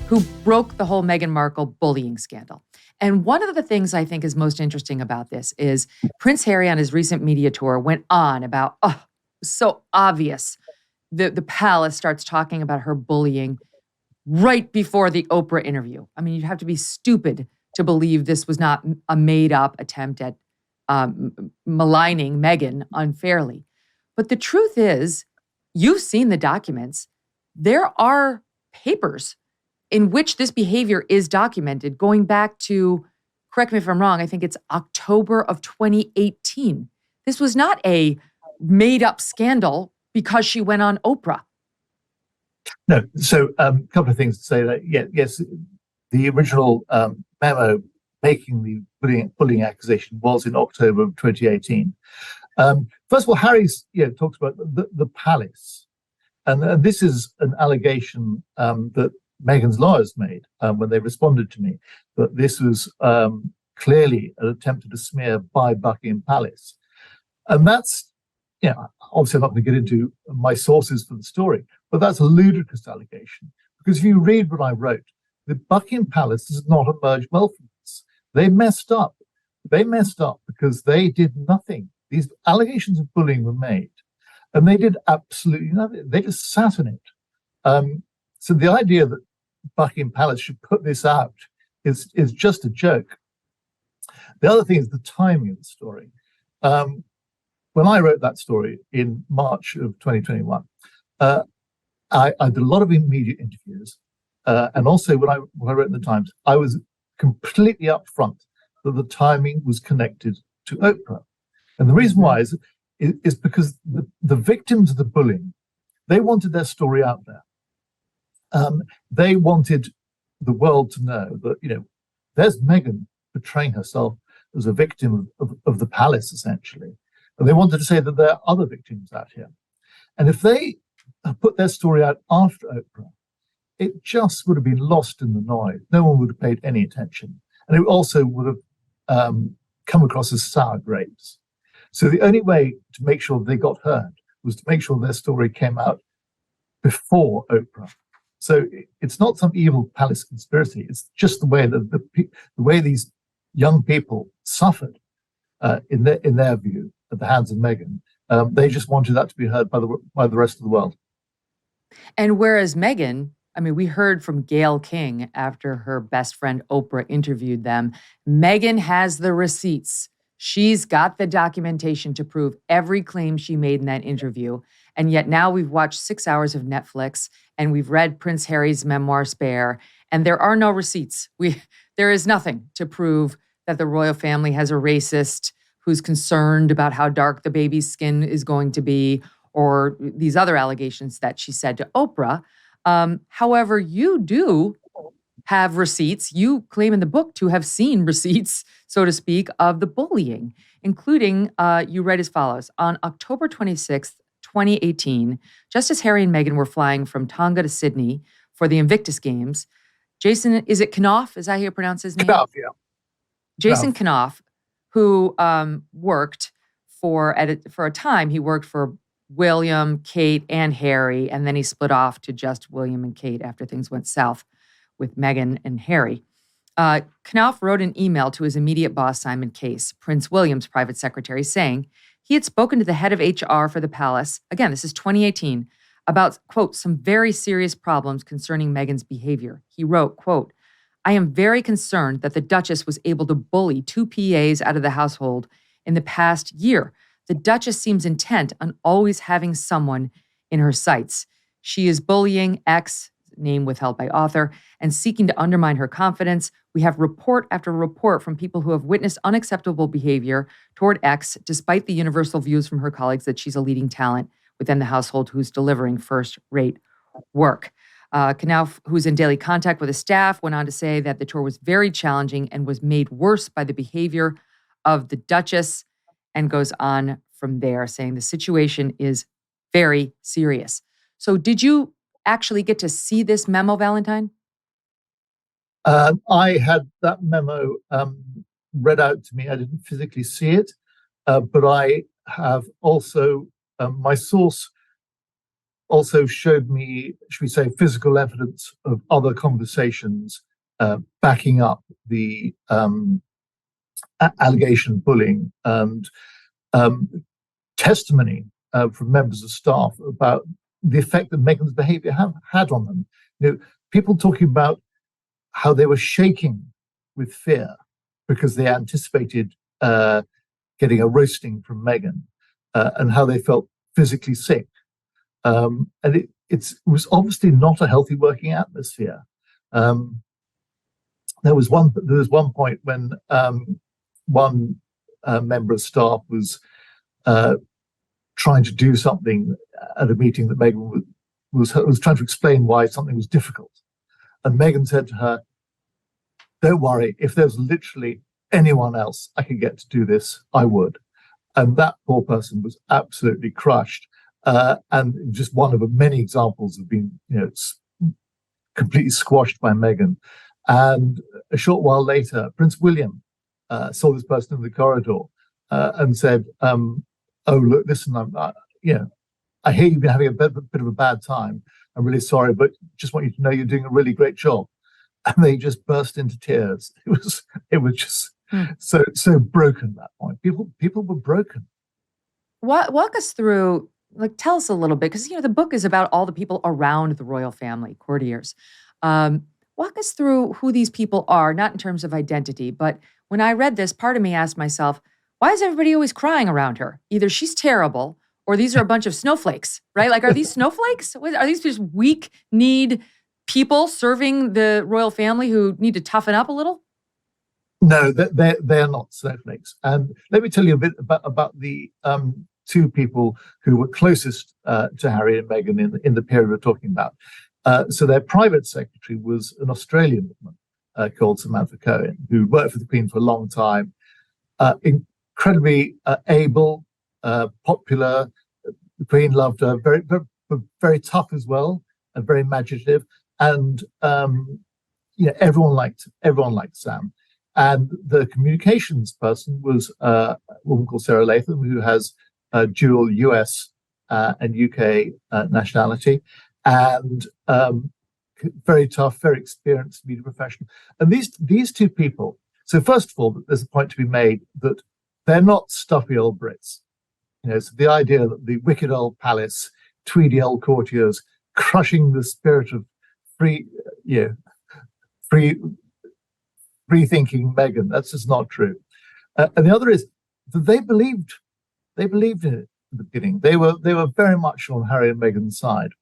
who broke the whole Meghan Markle bullying scandal. And one of the things I think is most interesting about this is Prince Harry on his recent media tour went on about, so obvious. The palace starts talking about her bullying right before the Oprah interview. I mean, you'd have to be stupid to believe this was not a made-up attempt at maligning Meghan unfairly. But the truth is, you've seen the documents. There are papers in which this behavior is documented going back to, correct me if I'm wrong, I think it's October of 2018. This was not a made-up scandal because she went on Oprah. No. So a couple of things to say that, yes, the original memo making the bullying accusation was in October of 2018. First of all, Harry's talks about the palace. And this is an allegation that Meghan's lawyers made when they responded to me, that this was clearly an attempt to smear by Buckingham Palace. And that's, obviously I'm not going to get into my sources for the story, but that's a ludicrous allegation. Because if you read what I wrote, the Buckingham Palace does not emerge well from this. They messed up. They messed up because they did nothing. These allegations of bullying were made, and they did absolutely nothing. They just sat on it. So the idea that Buckingham Palace should put this out is just a joke. The other thing is the timing of the story. When I wrote that story in March of 2021, I did a lot of media interviews, and also when I wrote in the Times, I was completely upfront that the timing was connected to Oprah. And the reason why is because the victims of the bullying, they wanted their story out there. They wanted the world to know that, there's Meghan portraying herself as a victim of the palace, essentially. And they wanted to say that there are other victims out here. And if they put their story out after Oprah, it just would have been lost in the noise. No one would have paid any attention. And it also would have come across as sour grapes. So the only way to make sure they got heard was to make sure their story came out before Oprah. So it's not some evil palace conspiracy. It's just the way that the way these young people suffered in their view at the hands of Meghan. They just wanted that to be heard by the rest of the world. And whereas Meghan, I mean, we heard from Gayle King after her best friend Oprah interviewed them. Meghan has the receipts. She's got the documentation to prove every claim she made in that interview. And yet now we've watched 6 hours of Netflix and we've read Prince Harry's memoir, Spare, and there are no receipts. There is nothing to prove that the royal family has a racist who's concerned about how dark the baby's skin is going to be, or these other allegations that she said to Oprah. However, you do have receipts. You claim in the book to have seen receipts, so to speak, of the bullying, including, you write as follows. On October 26th, 2018, just as Harry and Meghan were flying from Tonga to Sydney for the Invictus Games, Jason, is it Knopf? Is that how you pronounce his name? Knopf, yeah. Jason Knopf, who worked for a time, he worked for William, Kate, and Harry, and then he split off to just William and Kate after things went south with Meghan and Harry. Knopf wrote an email to his immediate boss, Simon Case, Prince William's private secretary, saying he had spoken to the head of HR for the palace, again, this is 2018, about, quote, some very serious problems concerning Meghan's behavior. He wrote, quote, I am very concerned that the Duchess was able to bully 2 PAs out of the household in the past year. The Duchess seems intent on always having someone in her sights. She is bullying X, name withheld by author, and seeking to undermine her confidence. We have report after report from people who have witnessed unacceptable behavior toward X, despite the universal views from her colleagues that she's a leading talent within the household who's delivering first-rate work. Knopf, who's in daily contact with the staff, went on to say that the tour was very challenging and was made worse by the behavior of the Duchess, and goes on from there, saying the situation is very serious. So did you actually get to see this memo, Valentine? I had that memo read out to me. I didn't physically see it, but I have also, my source also showed me, should we say, physical evidence of other conversations backing up the allegation of bullying, and testimony from members of staff about the effect that Meghan's behavior had on them. People talking about how they were shaking with fear because they anticipated getting a roasting from Meghan, and how they felt physically sick. And it was obviously not a healthy working atmosphere. There was one point when one member of staff was trying to do something at a meeting that Meghan was trying to explain why something was difficult. And Meghan said to her, "Don't worry, if there's literally anyone else I could get to do this, I would." And that poor person was absolutely crushed. And just one of many examples of being, completely squashed by Meghan. And a short while later, Prince William saw this person in the corridor and said, "Oh, look, listen, I hear you've been having a bit of a bad time. I'm really sorry, but just want you to know you're doing a really great job." And they just burst into tears. It was just so broken at that point. People were broken. Walk us through, tell us a little bit, because the book is about all the people around the royal family, courtiers. Walk us through who these people are, not in terms of identity, but when I read this, part of me asked myself, why is everybody always crying around her? Either she's terrible or these are a bunch of snowflakes, right? Are these snowflakes? Are these just weak-kneed people serving the royal family who need to toughen up a little? No, they're not snowflakes. And let me tell you a bit about the two people who were closest to Harry and Meghan in the period we're talking about. So their private secretary was an Australian woman called Samantha Cohen, who worked for the Queen for a long time, incredibly able, popular. The Queen loved her, very, very, very tough as well, and very imaginative. And everyone liked Sam. And the communications person was a woman called Sarah Latham, who has dual US and UK nationality, and very tough, very experienced media professional. And these two people. So first of all, there's a point to be made that they're not stuffy old Brits. So the idea that the wicked old palace, tweedy old courtiers, crushing the spirit of free-thinking Meghan, that's just not true. And the other is that they believed in it at the beginning. They were very much on Harry and Meghan's side,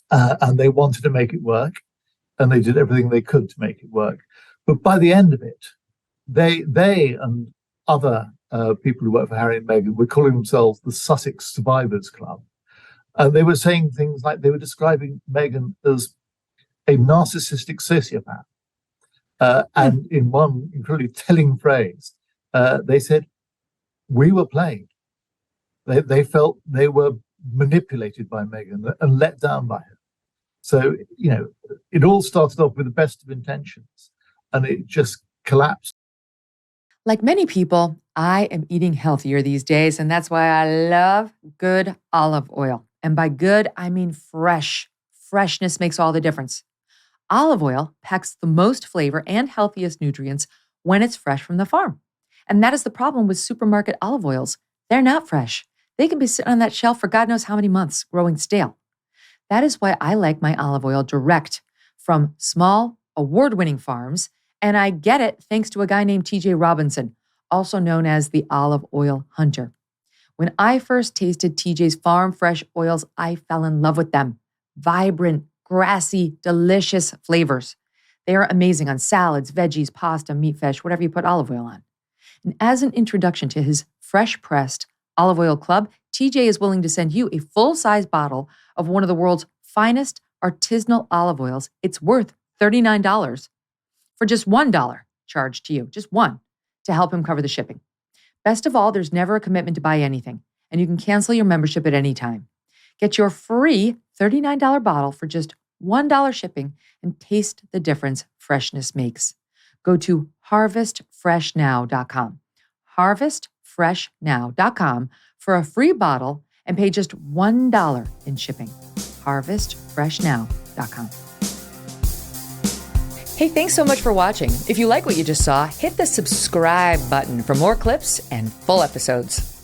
and they wanted to make it work, and they did everything they could to make it work. But by the end of it, they and other people who work for Harry and Meghan were calling themselves the Sussex Survivors Club. And they were saying things like, they were describing Meghan as a narcissistic sociopath. And in one incredibly telling phrase, they said, "We were played." They felt they were manipulated by Meghan and let down by her. So, it all started off with the best of intentions, and it just collapsed. Like many people, I am eating healthier these days, and that's why I love good olive oil. And by good, I mean fresh. Freshness makes all the difference. Olive oil packs the most flavor and healthiest nutrients when it's fresh from the farm. And that is the problem with supermarket olive oils. They're not fresh. They can be sitting on that shelf for God knows how many months, growing stale. That is why I like my olive oil direct from small, award-winning farms, and I get it thanks to a guy named TJ Robinson, also known as the olive oil hunter. When I first tasted TJ's farm fresh oils, I fell in love with them. Vibrant, grassy, delicious flavors. They are amazing on salads, veggies, pasta, meat, fish, whatever you put olive oil on. And as an introduction to his fresh-pressed olive oil club, TJ is willing to send you a full-size bottle of one of the world's finest artisanal olive oils. It's worth $39 for just $1 charged to you, just one, to help him cover the shipping. Best of all, there's never a commitment to buy anything, and you can cancel your membership at any time. Get your free $39 bottle for just $1 shipping and taste the difference freshness makes. Go to harvestfreshnow.com. Harvestfreshnow.com for a free bottle and pay just $1 in shipping. HarvestFreshNow.com. Hey, thanks so much for watching. If you like what you just saw, hit the subscribe button for more clips and full episodes.